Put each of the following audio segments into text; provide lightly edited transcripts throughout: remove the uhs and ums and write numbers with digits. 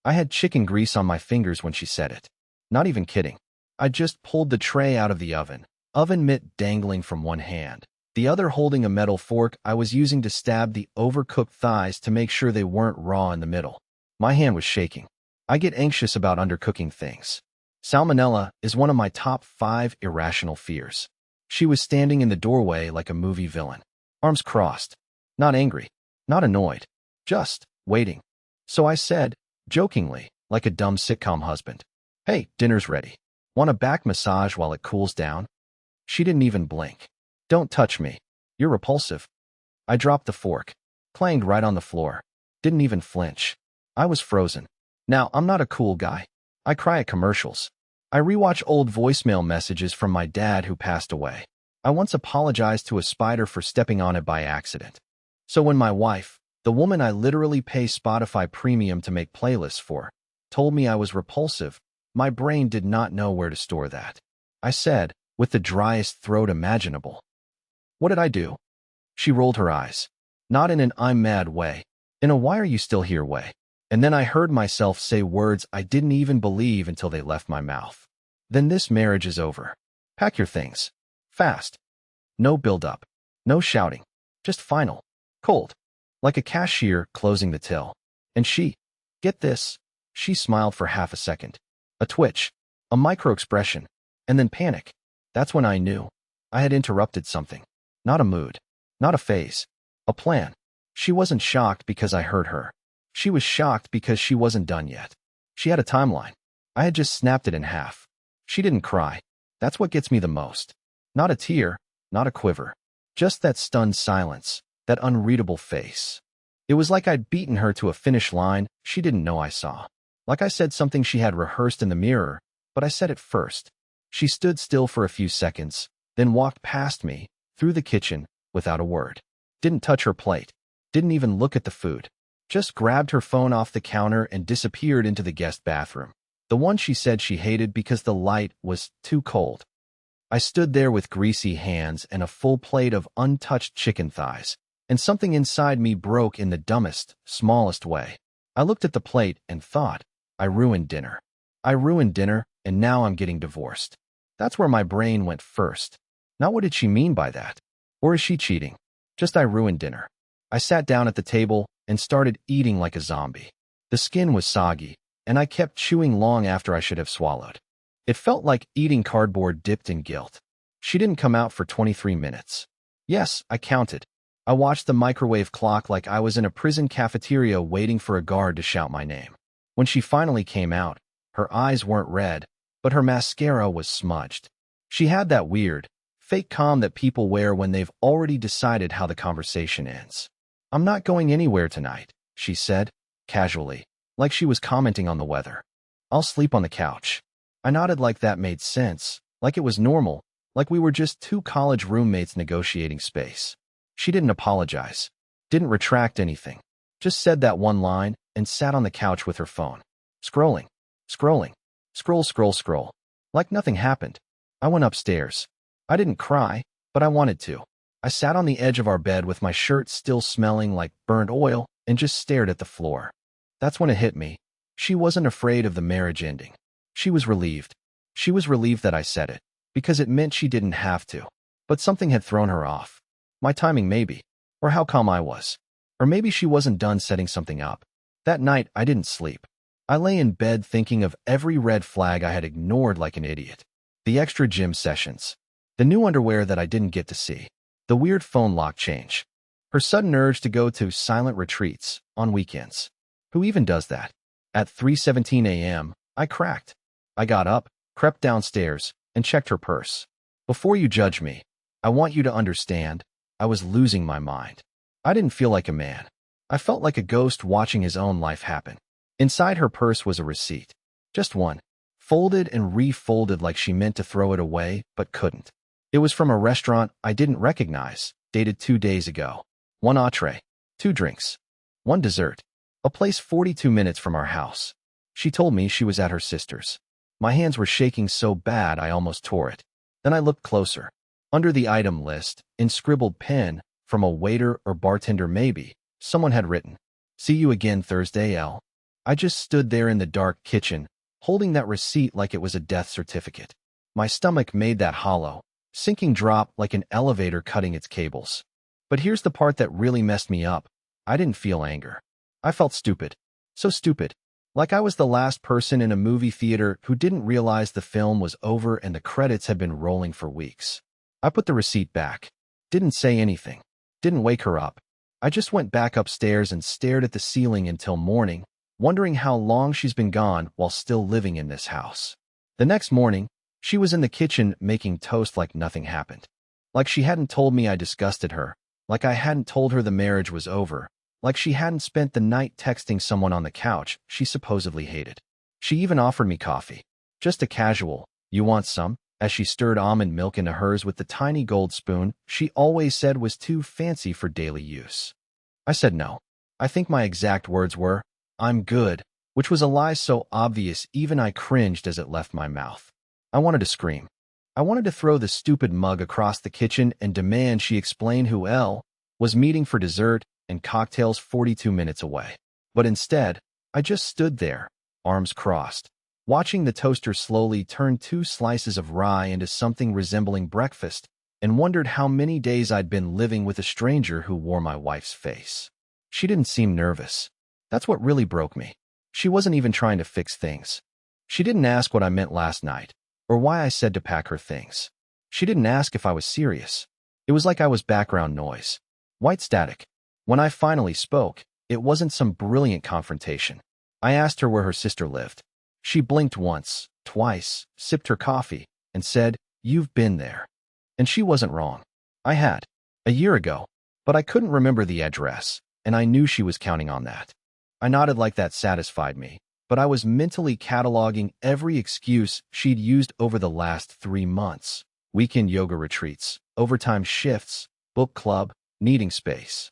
I had chicken grease on my fingers when she said it. Not even kidding. I just pulled the tray out of the oven mitt dangling from one hand, the other holding a metal fork I was using to stab the overcooked thighs to make sure they weren't raw in the middle. My hand was shaking. I get anxious about undercooking things. Salmonella is one of my top 5 irrational fears. She was standing in the doorway like a movie villain, arms crossed, not angry, not annoyed, just waiting. So I said, jokingly, like a dumb sitcom husband, "Hey, dinner's ready. Want a back massage while it cools down?" She didn't even blink. "Don't touch me. You're repulsive." I dropped the fork, clanged right on the floor. Didn't even flinch. I was frozen. Now, I'm not a cool guy. I cry at commercials. I rewatch old voicemail messages from my dad who passed away. I once apologized to a spider for stepping on it by accident. So when my wife, the woman I literally pay Spotify Premium to make playlists for, told me I was repulsive, my brain did not know where to store that. I said, with the driest throat imaginable, "What did I do?" She rolled her eyes. Not in an "I'm mad" way, in a "why are you still here" way. And then I heard myself say words I didn't even believe until they left my mouth. "Then this marriage is over. Pack your things. Fast. No build-up. No shouting. Just final. Cold. Like a cashier closing the till." And she, get this, she smiled for half a second. A twitch. A micro-expression. And then panic. That's when I knew. I had interrupted something. Not a mood. Not a phase. A plan. She wasn't shocked because I heard her. She was shocked because she wasn't done yet. She had a timeline. I had just snapped it in half. She didn't cry. That's what gets me the most. Not a tear, not a quiver. Just that stunned silence, that unreadable face. It was like I'd beaten her to a finish line she didn't know I saw. Like I said something she had rehearsed in the mirror, but I said it first. She stood still for a few seconds, then walked past me, through the kitchen, without a word. Didn't touch her plate. Didn't even look at the food. Just grabbed her phone off the counter and disappeared into the guest bathroom. The one she said she hated because the light was too cold. I stood there with greasy hands and a full plate of untouched chicken thighs, and something inside me broke in the dumbest, smallest way. I looked at the plate and thought, I ruined dinner. I ruined dinner, and now I'm getting divorced. That's where my brain went first. Not what did she mean by that? Or is she cheating? Just I ruined dinner. I sat down at the table and started eating like a zombie. The skin was soggy, and I kept chewing long after I should have swallowed. It felt like eating cardboard dipped in guilt. She didn't come out for 23 minutes. Yes, I counted. I watched the microwave clock like I was in a prison cafeteria waiting for a guard to shout my name. When she finally came out, her eyes weren't red, but her mascara was smudged. She had that weird, fake calm that people wear when they've already decided how the conversation ends. "I'm not going anywhere tonight," she said, casually, like she was commenting on the weather. "I'll sleep on the couch." I nodded like that made sense, like it was normal, like we were just two college roommates negotiating space. She didn't apologize, didn't retract anything, just said that one line and sat on the couch with her phone. Scrolling, scrolling, scroll, like nothing happened. I went upstairs. I didn't cry, but I wanted to. I sat on the edge of our bed with my shirt still smelling like burnt oil and just stared at the floor. That's when it hit me. She wasn't afraid of the marriage ending. She was relieved. She was relieved that I said it, because it meant she didn't have to. But something had thrown her off. My timing maybe, or how calm I was. Or maybe she wasn't done setting something up. That night, I didn't sleep. I lay in bed thinking of every red flag I had ignored like an idiot. The extra gym sessions. The new underwear that I didn't get to see. The weird phone lock change. Her sudden urge to go to silent retreats on weekends. Who even does that? At 3:17 a.m., I cracked. I got up, crept downstairs, and checked her purse. Before you judge me, I want you to understand, I was losing my mind. I didn't feel like a man. I felt like a ghost watching his own life happen. Inside her purse was a receipt. Just one. Folded and refolded like she meant to throw it away, but couldn't. It was from a restaurant I didn't recognize, dated 2 days ago. 1 entree, 2 drinks, 1 dessert. A place 42 minutes from our house. She told me she was at her sister's. My hands were shaking so bad I almost tore it. Then I looked closer. Under the item list, in scribbled pen, from a waiter or bartender maybe, someone had written, "See you again Thursday, L." I just stood there in the dark kitchen, holding that receipt like it was a death certificate. My stomach made that hollow, sinking drop like an elevator cutting its cables. But here's the part that really messed me up. I didn't feel anger. I felt stupid. So stupid. Like I was the last person in a movie theater who didn't realize the film was over and the credits had been rolling for weeks. I put the receipt back. Didn't say anything. Didn't wake her up. I just went back upstairs and stared at the ceiling until morning, wondering how long she's been gone while still living in this house. The next morning, she was in the kitchen making toast like nothing happened. Like she hadn't told me I disgusted her. Like I hadn't told her the marriage was over. Like she hadn't spent the night texting someone on the couch she supposedly hated. She even offered me coffee. Just a casual, "You want some?" as she stirred almond milk into hers with the tiny gold spoon she always said was too fancy for daily use. I said no. I think my exact words were, "I'm good," which was a lie so obvious even I cringed as it left my mouth. I wanted to scream. I wanted to throw the stupid mug across the kitchen and demand she explain who L was meeting for dessert and cocktails 42 minutes away. But instead, I just stood there, arms crossed, watching the toaster slowly turn 2 slices of rye into something resembling breakfast, and wondered how many days I'd been living with a stranger who wore my wife's face. She didn't seem nervous. That's what really broke me. She wasn't even trying to fix things. She didn't ask what I meant last night, or why I said to pack her things. She didn't ask if I was serious. It was like I was background noise. White static. When I finally spoke, it wasn't some brilliant confrontation. I asked her where her sister lived. She blinked once, twice, sipped her coffee, and said, "You've been there." And she wasn't wrong. I had. A year ago. But I couldn't remember the address, and I knew she was counting on that. I nodded like that satisfied me, but I was mentally cataloging every excuse she'd used over the last 3 months. Weekend yoga retreats, overtime shifts, book club, needing space.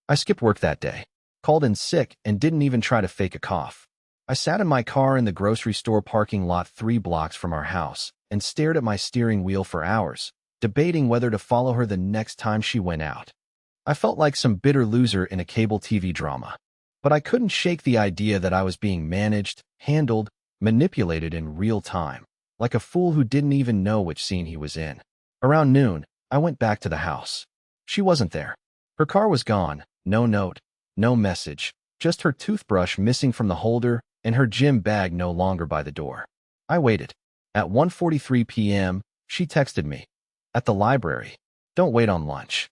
I skipped work that day, called in sick, and didn't even try to fake a cough. I sat in my car in the grocery store parking lot 3 blocks from our house and stared at my steering wheel for hours, debating whether to follow her the next time she went out. I felt like some bitter loser in a cable TV drama. But I couldn't shake the idea that I was being managed, handled, manipulated in real time, like a fool who didn't even know which scene he was in. Around noon, I went back to the house. She wasn't there. Her car was gone, no note, no message, just her toothbrush missing from the holder and her gym bag no longer by the door. I waited. At 1:43 p.m., she texted me. "At the library. Don't wait on lunch."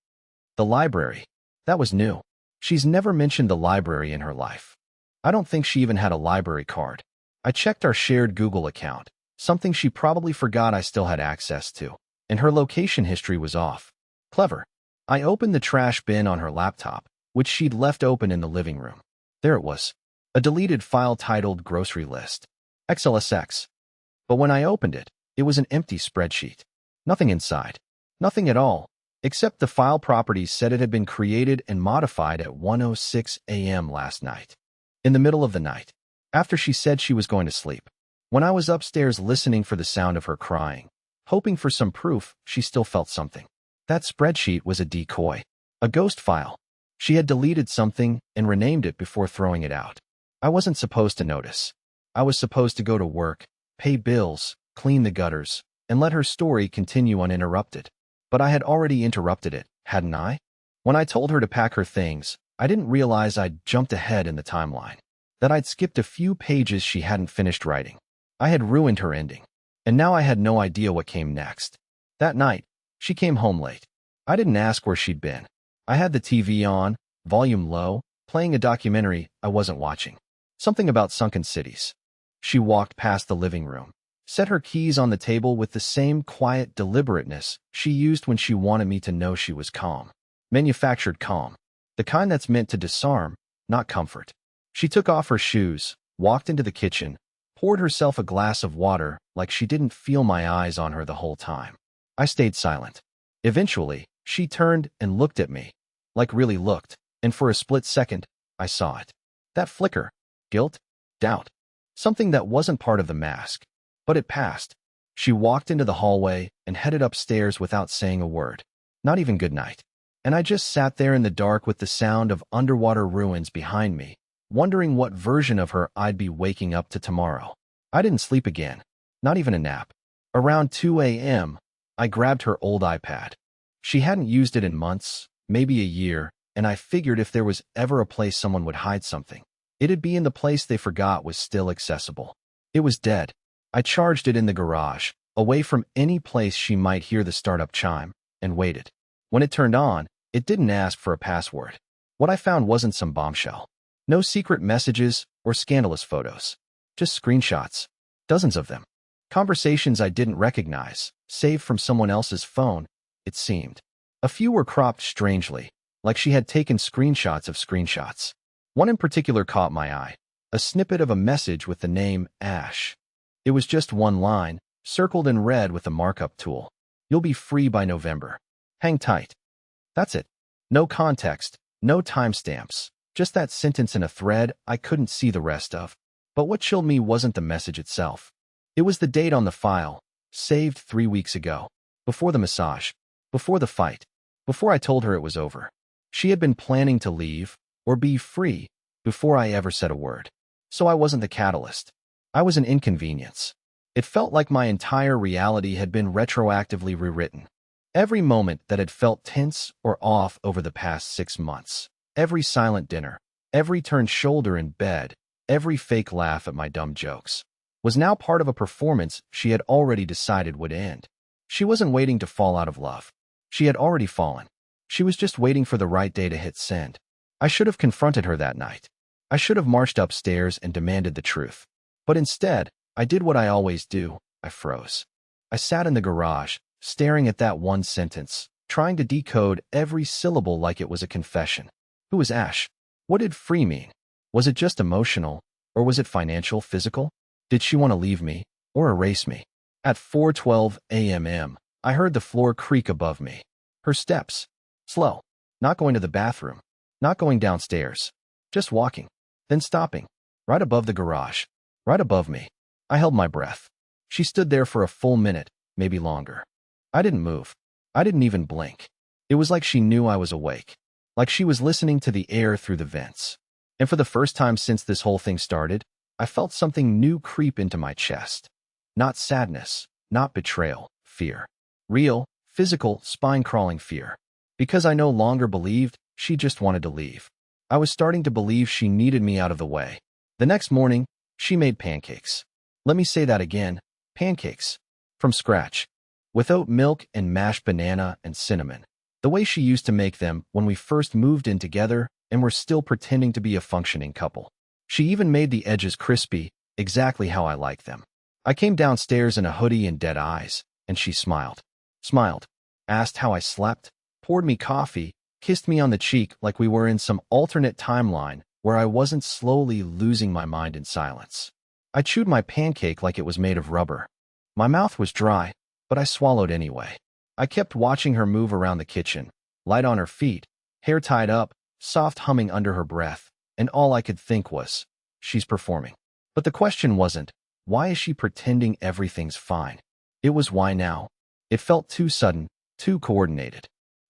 The library. That was new. She's never mentioned the library in her life. I don't think she even had a library card. I checked our shared Google account, something she probably forgot I still had access to, and her location history was off. Clever. I opened the trash bin on her laptop, which she'd left open in the living room. There it was. A deleted file titled Grocery List. XLSX. But when I opened it, it was an empty spreadsheet. Nothing inside. Nothing at all. Except the file properties said it had been created and modified at 1:06 a.m. last night. In the middle of the night. After she said she was going to sleep. When I was upstairs listening for the sound of her crying, hoping for some proof she still felt something. That spreadsheet was a decoy. A ghost file. She had deleted something and renamed it before throwing it out. I wasn't supposed to notice. I was supposed to go to work, pay bills, clean the gutters, and let her story continue uninterrupted. But I had already interrupted it, hadn't I? When I told her to pack her things, I didn't realize I'd jumped ahead in the timeline. That I'd skipped a few pages she hadn't finished writing. I had ruined her ending. And now I had no idea what came next. That night, she came home late. I didn't ask where she'd been. I had the TV on, volume low, playing a documentary I wasn't watching. Something about sunken cities. She walked past the living room, set her keys on the table with the same quiet deliberateness she used when she wanted me to know she was calm. Manufactured calm. The kind that's meant to disarm, not comfort. She took off her shoes, walked into the kitchen, poured herself a glass of water like she didn't feel my eyes on her the whole time. I stayed silent. Eventually, she turned and looked at me. Like really looked, and for a split second, I saw it. That flicker. Guilt. Doubt. Something that wasn't part of the mask. But it passed. She walked into the hallway and headed upstairs without saying a word. Not even goodnight. And I just sat there in the dark with the sound of underwater ruins behind me, wondering what version of her I'd be waking up to tomorrow. I didn't sleep again, not even a nap. Around 2 a.m., I grabbed her old iPad. She hadn't used it in months, maybe a year, and I figured if there was ever a place someone would hide something, it'd be in the place they forgot was still accessible. It was dead. I charged it in the garage, away from any place she might hear the startup chime, and waited. When it turned on, it didn't ask for a password. What I found wasn't some bombshell. No secret messages or scandalous photos. Just screenshots. Dozens of them. Conversations I didn't recognize, saved from someone else's phone, it seemed. A few were cropped strangely, like she had taken screenshots of screenshots. One in particular caught my eye. A snippet of a message with the name Ash. It was just one line, circled in red with a markup tool. You'll be free by November. Hang tight. That's it. No context, no timestamps, just that sentence in a thread I couldn't see the rest of. But what chilled me wasn't the message itself. It was the date on the file, saved 3 weeks ago. Before the massage. Before the fight. Before I told her it was over. She had been planning to leave, or be free, before I ever said a word. So I wasn't the catalyst. I was an inconvenience. It felt like my entire reality had been retroactively rewritten. Every moment that had felt tense or off over the past 6 months. Every silent dinner. Every turned shoulder in bed. Every fake laugh at my dumb jokes. Was now part of a performance she had already decided would end. She wasn't waiting to fall out of love. She had already fallen. She was just waiting for the right day to hit send. I should have confronted her that night. I should have marched upstairs and demanded the truth. But instead, I did what I always do. I froze. I sat in the garage, staring at that one sentence, trying to decode every syllable like it was a confession. Who was Ash? What did free mean? Was it just emotional, or was it financial, physical? Did she want to leave me, or erase me? At 4:12 a.m., I heard the floor creak above me. Her steps. Slow. Not going to the bathroom. Not going downstairs. Just walking. Then stopping. Right above the garage. Right above me. I held my breath. She stood there for a full minute, maybe longer. I didn't move. I didn't even blink. It was like she knew I was awake. Like she was listening to the air through the vents. And for the first time since this whole thing started, I felt something new creep into my chest. Not sadness, not betrayal, fear. Real, physical, spine-crawling fear. Because I no longer believed she just wanted to leave. I was starting to believe she needed me out of the way. The next morning, she made pancakes. Let me say that again, pancakes. From scratch. With oat milk and mashed banana and cinnamon. The way she used to make them when we first moved in together and were still pretending to be a functioning couple. She even made the edges crispy, exactly how I like them. I came downstairs in a hoodie and dead eyes, and she smiled. Smiled. Asked how I slept, poured me coffee, kissed me on the cheek like we were in some alternate timeline where I wasn't slowly losing my mind in silence. I chewed my pancake like it was made of rubber. My mouth was dry, but I swallowed anyway. I kept watching her move around the kitchen, light on her feet, hair tied up, soft humming under her breath, and all I could think was, she's performing. But the question wasn't, why is she pretending everything's fine? It was why now? It felt too sudden, too coordinated.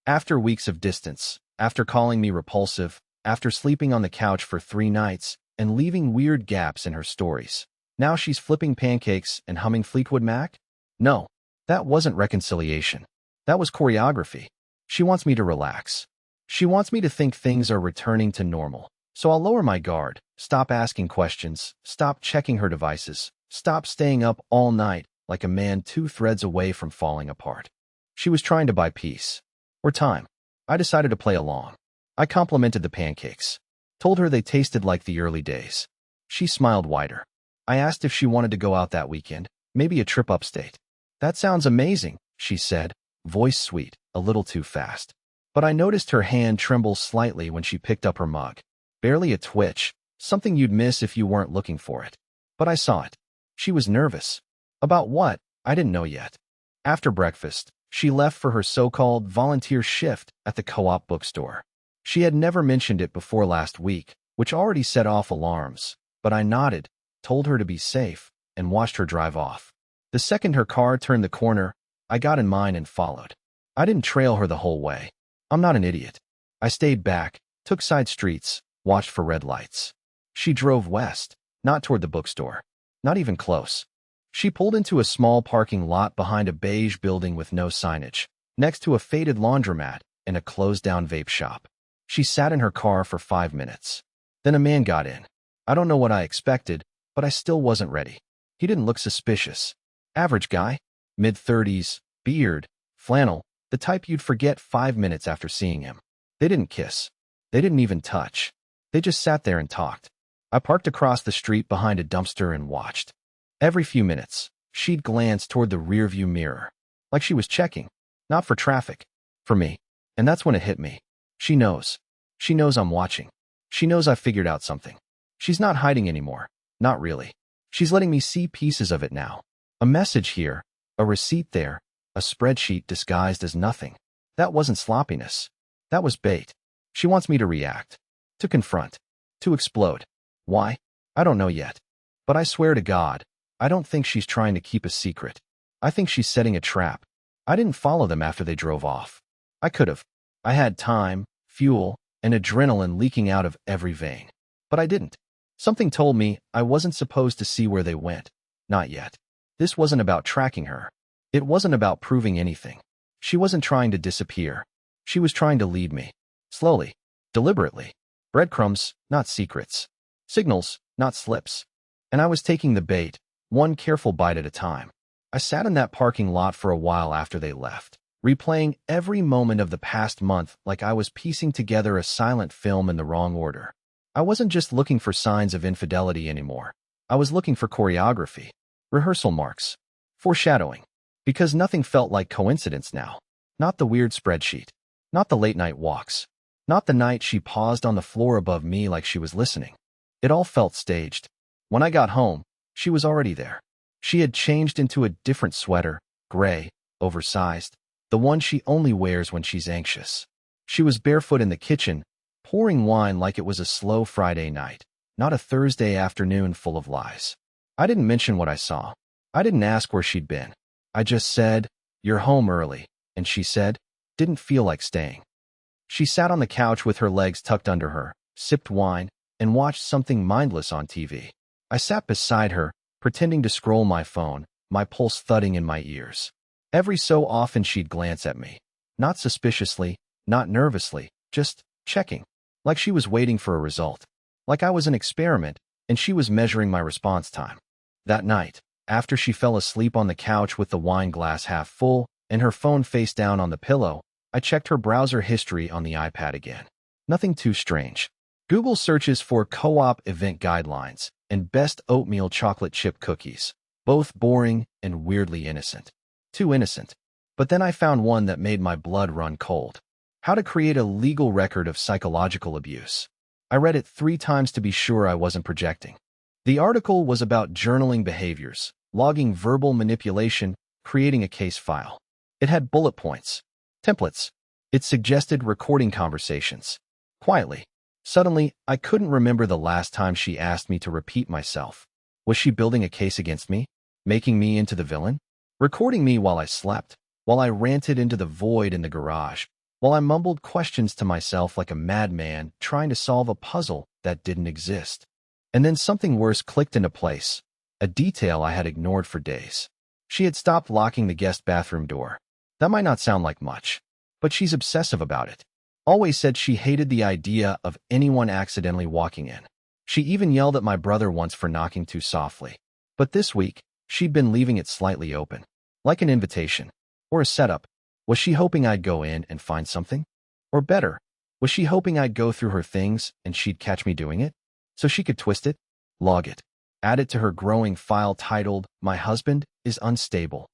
After weeks of distance, after calling me repulsive, after sleeping on the couch for 3 nights and leaving weird gaps in her stories, now she's flipping pancakes and humming Fleetwood Mac? No, that wasn't reconciliation. That was choreography. She wants me to relax. She wants me to think things are returning to normal. So I'll lower my guard, stop asking questions, stop checking her devices, stop staying up all night like a man 2 threads away from falling apart. She was trying to buy peace. Or time. I decided to play along. I complimented the pancakes. Told her they tasted like the early days. She smiled wider. I asked if she wanted to go out that weekend, maybe a trip upstate. That sounds amazing, she said, voice sweet, a little too fast. But I noticed her hand tremble slightly when she picked up her mug. Barely a twitch, something you'd miss if you weren't looking for it. But I saw it. She was nervous. About what? I didn't know yet. After breakfast, she left for her so-called volunteer shift at the co-op bookstore. She had never mentioned it before last week, which already set off alarms, but I nodded, told her to be safe, and watched her drive off. The second her car turned the corner, I got in mine and followed. I didn't trail her the whole way. I'm not an idiot. I stayed back, took side streets, watched for red lights. She drove west, not toward the bookstore. Not even close. She pulled into a small parking lot behind a beige building with no signage, next to a faded laundromat and a closed-down vape shop. She sat in her car for 5 minutes. Then a man got in. I don't know what I expected, but I still wasn't ready. He didn't look suspicious. Average guy, mid-30s, beard, flannel, the type you'd forget 5 minutes after seeing him. They didn't kiss. They didn't even touch. They just sat there and talked. I parked across the street behind a dumpster and watched. Every few minutes, she'd glance toward the rearview mirror, like she was checking, not for traffic, for me. And that's when it hit me. She knows. She knows I'm watching. She knows I've figured out something. She's not hiding anymore. Not really. She's letting me see pieces of it now. A message here, a receipt there, a spreadsheet disguised as nothing. That wasn't sloppiness. That was bait. She wants me to react, to confront, to explode. Why? I don't know yet. But I swear to God, I don't think she's trying to keep a secret. I think she's setting a trap. I didn't follow them after they drove off. I could have. I had time, fuel, and adrenaline leaking out of every vein. But I didn't. Something told me I wasn't supposed to see where they went. Not yet. This wasn't about tracking her. It wasn't about proving anything. She wasn't trying to disappear. She was trying to lead me. Slowly. Deliberately. Breadcrumbs, not secrets. Signals, not slips. And I was taking the bait, one careful bite at a time. I sat in that parking lot for a while after they left, replaying every moment of the past month like I was piecing together a silent film in the wrong order. I wasn't just looking for signs of infidelity anymore. I was looking for choreography, rehearsal marks, foreshadowing. Because nothing felt like coincidence now. Not the weird spreadsheet. Not the late-night walks. Not the night she paused on the floor above me like she was listening. It all felt staged. When I got home, she was already there. She had changed into a different sweater, gray, oversized, the one she only wears when she's anxious. She was barefoot in the kitchen, pouring wine like it was a slow Friday night, not a Thursday afternoon full of lies. I didn't mention what I saw. I didn't ask where she'd been. I just said, "You're home early," and she said, "Didn't feel like staying." She sat on the couch with her legs tucked under her, sipped wine, and watched something mindless on TV. I sat beside her, pretending to scroll my phone, my pulse thudding in my ears. Every so often she'd glance at me. Not suspiciously, not nervously, just checking. Like she was waiting for a result. Like I was an experiment, and she was measuring my response time. That night, after she fell asleep on the couch with the wine glass half full and her phone face down on the pillow, I checked her browser history on the iPad again. Nothing too strange. Google searches for co-op event guidelines and best oatmeal chocolate chip cookies. Both boring and weirdly innocent. Too innocent. But then I found one that made my blood run cold. How to create a legal record of psychological abuse. I read it 3 times to be sure I wasn't projecting. The article was about journaling behaviors, logging verbal manipulation, creating a case file. It had bullet points, templates. It suggested recording conversations. Quietly. Suddenly, I couldn't remember the last time she asked me to repeat myself. Was she building a case against me? Making me into the villain? Recording me while I slept, while I ranted into the void in the garage, while I mumbled questions to myself like a madman trying to solve a puzzle that didn't exist. And then something worse clicked into place, a detail I had ignored for days. She had stopped locking the guest bathroom door. That might not sound like much, but she's obsessive about it. Always said she hated the idea of anyone accidentally walking in. She even yelled at my brother once for knocking too softly. But this week, she'd been leaving it slightly open, like an invitation, or a setup. Was she hoping I'd go in and find something? Or better, was she hoping I'd go through her things and she'd catch me doing it? So she could twist it, log it, add it to her growing file titled, "My husband is unstable."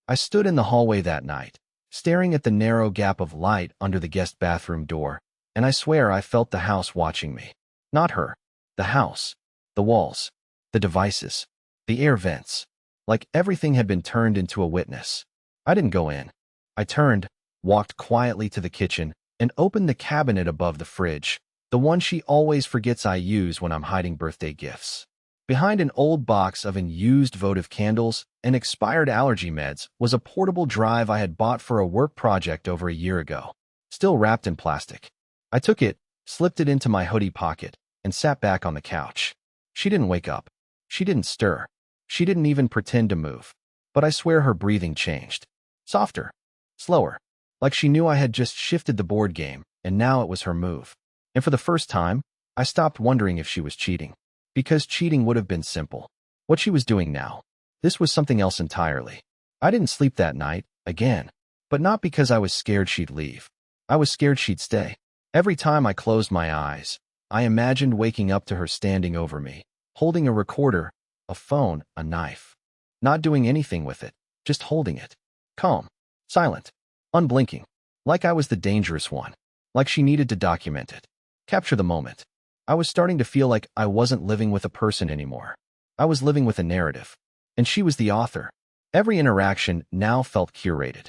I stood in the hallway that night, staring at the narrow gap of light under the guest bathroom door, and I swear I felt the house watching me. Not her. The house. The walls. The devices. The air vents. Like everything had been turned into a witness. I didn't go in. I turned, walked quietly to the kitchen, and opened the cabinet above the fridge, the one she always forgets I use when I'm hiding birthday gifts. Behind an old box of unused votive candles and expired allergy meds was a portable drive I had bought for a work project over a year ago, still wrapped in plastic. I took it, slipped it into my hoodie pocket, and sat back on the couch. She didn't wake up. She didn't stir. She didn't even pretend to move. But I swear her breathing changed. Softer. Slower. Like she knew I had just shifted the board game, and now it was her move. And for the first time, I stopped wondering if she was cheating. Because cheating would have been simple. What she was doing now. This was something else entirely. I didn't sleep that night, again. But not because I was scared she'd leave. I was scared she'd stay. Every time I closed my eyes, I imagined waking up to her standing over me, holding a recorder, a phone, a knife. Not doing anything with it, just holding it. Calm. Silent. Unblinking. Like I was the dangerous one. Like she needed to document it. Capture the moment. I was starting to feel like I wasn't living with a person anymore. I was living with a narrative. And she was the author. Every interaction now felt curated.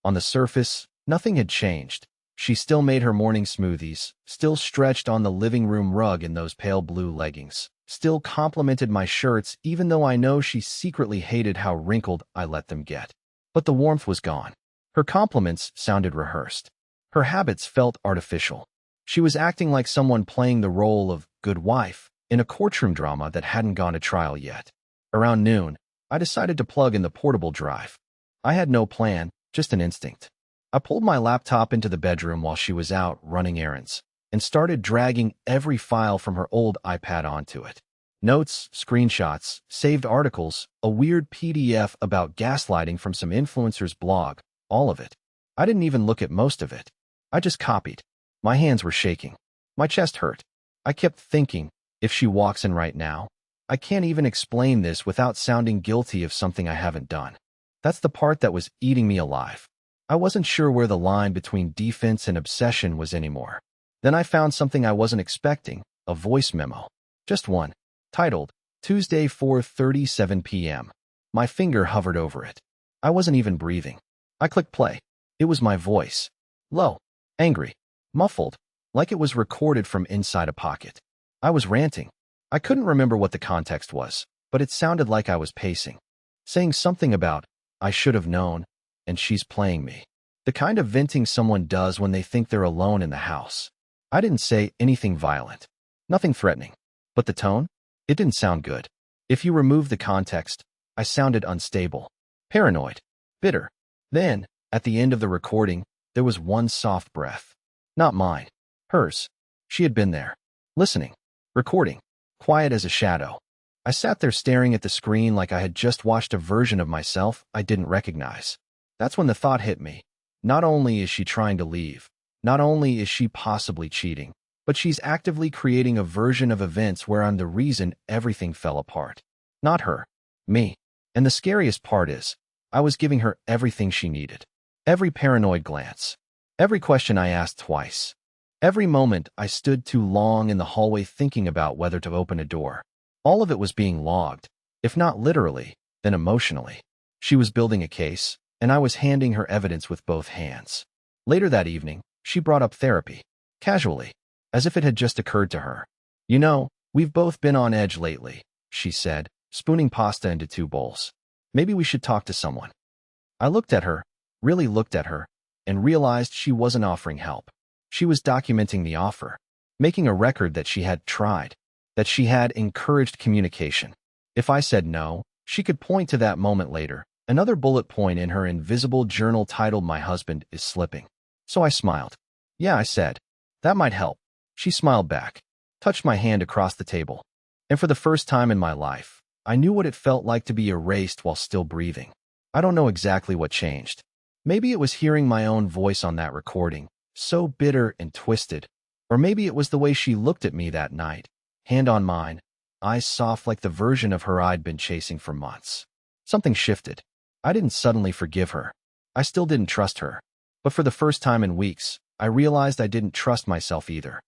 On the surface, nothing had changed. She still made her morning smoothies, still stretched on the living room rug in those pale blue leggings, still complimented my shirts even though I know she secretly hated how wrinkled I let them get. But the warmth was gone. Her compliments sounded rehearsed. Her habits felt artificial. She was acting like someone playing the role of good wife in a courtroom drama that hadn't gone to trial yet. Around noon, I decided to plug in the portable drive. I had no plan, just an instinct. I pulled my laptop into the bedroom while she was out running errands and started dragging every file from her old iPad onto it. Notes, screenshots, saved articles, a weird PDF about gaslighting from some influencer's blog, all of it. I didn't even look at most of it. I just copied. My hands were shaking. My chest hurt. I kept thinking, if she walks in right now, I can't even explain this without sounding guilty of something I haven't done. That's the part that was eating me alive. I wasn't sure where the line between defense and obsession was anymore. Then I found something I wasn't expecting, a voice memo. Just one, titled, Tuesday 4:37 p.m. My finger hovered over it. I wasn't even breathing. I clicked play. It was my voice. Low, angry, muffled, like it was recorded from inside a pocket. I was ranting. I couldn't remember what the context was, but it sounded like I was pacing. Saying something about, I should have known, and she's playing me. The kind of venting someone does when they think they're alone in the house. I didn't say anything violent. Nothing threatening. But the tone? It didn't sound good. If you remove the context, I sounded unstable. Paranoid. Bitter. Then, at the end of the recording, there was one soft breath. Not mine. Hers. She had been there. Listening. Recording. Quiet as a shadow. I sat there staring at the screen like I had just watched a version of myself I didn't recognize. That's when the thought hit me. Not only is she trying to leave, not only is she possibly cheating, but she's actively creating a version of events where I'm the reason everything fell apart. Not her. Me. And the scariest part is, I was giving her everything she needed. Every paranoid glance. Every question I asked twice. Every moment I stood too long in the hallway thinking about whether to open a door. All of it was being logged, if not literally, then emotionally. She was building a case, and I was handing her evidence with both hands. Later that evening, she brought up therapy, casually, as if it had just occurred to her. You know, we've both been on edge lately, she said, spooning pasta into 2 bowls. Maybe we should talk to someone. I looked at her, really looked at her, and realized she wasn't offering help. She was documenting the offer, making a record that she had tried, that she had encouraged communication. If I said no, she could point to that moment later, another bullet point in her invisible journal titled My Husband is Slipping. So I smiled. Yeah, I said. That might help. She smiled back, touched my hand across the table. And for the first time in my life, I knew what it felt like to be erased while still breathing. I don't know exactly what changed. Maybe it was hearing my own voice on that recording, so bitter and twisted. Or maybe it was the way she looked at me that night, hand on mine, eyes soft like the version of her I'd been chasing for months. Something shifted. I didn't suddenly forgive her. I still didn't trust her. But for the first time in weeks, I realized I didn't trust myself either.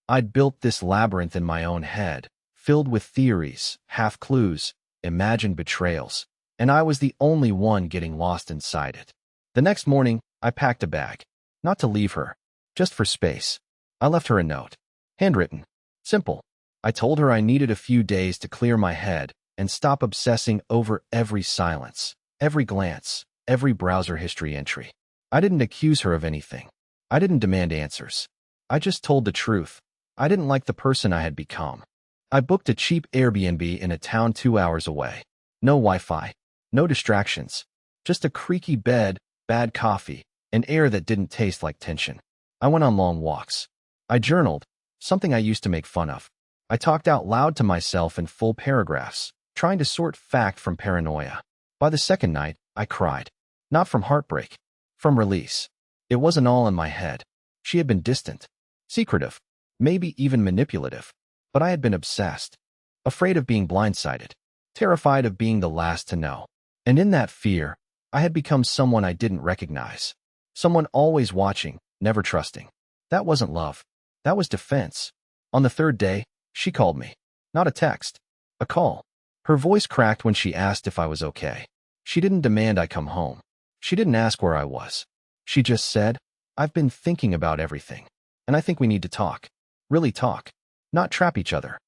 I'd built this labyrinth in my own head, filled with theories, half-clues, imagined betrayals, and I was the only one getting lost inside it. The next morning, I packed a bag. Not to leave her, just for space. I left her a note. Handwritten. Simple. I told her I needed a few days to clear my head and stop obsessing over every silence, every glance, every browser history entry. I didn't accuse her of anything. I didn't demand answers. I just told the truth, I didn't like the person I had become. I booked a cheap Airbnb in a town 2 hours away. No Wi-Fi, no distractions, just a creaky bed, bad coffee, and air that didn't taste like tension. I went on long walks. I journaled, something I used to make fun of. I talked out loud to myself in full paragraphs, trying to sort fact from paranoia. By the second night, I cried. Not from heartbreak, from release. It wasn't all in my head. She had been distant, secretive, maybe even manipulative. But I had been obsessed, afraid of being blindsided, terrified of being the last to know. And in that fear, I had become someone I didn't recognize. Someone always watching, never trusting. That wasn't love. That was defense. On the third day, she called me. Not a text, a call. Her voice cracked when she asked if I was okay. She didn't demand I come home. She didn't ask where I was. She just said, "I've been thinking about everything, and I think we need to talk. Really talk. Not trap each other."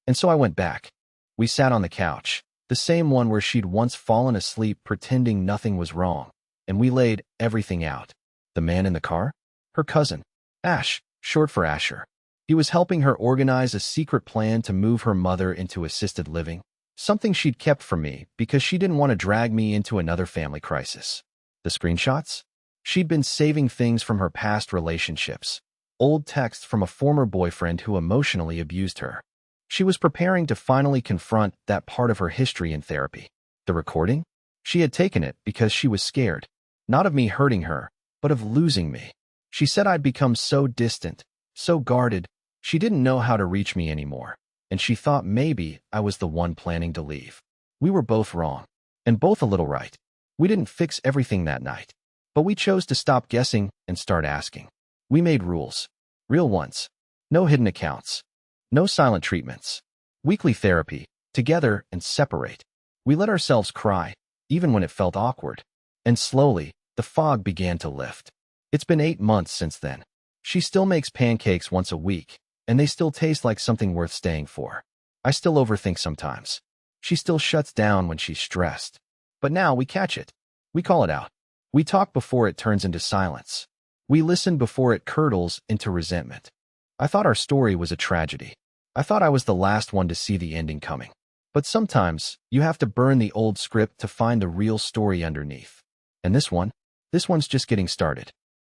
And so I went back. We sat on the couch, the same one where she'd once fallen asleep pretending nothing was wrong, and we laid everything out. The man in the car? Her cousin. Ash, short for Asher. He was helping her organize a secret plan to move her mother into assisted living, something she'd kept from me because she didn't want to drag me into another family crisis. The screenshots? She'd been saving things from her past relationships, old texts from a former boyfriend who emotionally abused her. She was preparing to finally confront that part of her history in therapy. The recording? She had taken it because she was scared, not of me hurting her, but of losing me. She said I'd become so distant, so guarded, she didn't know how to reach me anymore, and she thought maybe I was the one planning to leave. We were both wrong, and both a little right. We didn't fix everything that night, but we chose to stop guessing and start asking. We made rules. Real ones. No hidden accounts. No silent treatments. Weekly therapy. Together and separate. We let ourselves cry, even when it felt awkward. And slowly, the fog began to lift. It's been 8 months since then. She still makes pancakes once a week, and they still taste like something worth staying for. I still overthink sometimes. She still shuts down when she's stressed. But now we catch it. We call it out. We talk before it turns into silence. We listen before it curdles into resentment. I thought our story was a tragedy. I thought I was the last one to see the ending coming. But sometimes, you have to burn the old script to find the real story underneath. And this one's just getting started.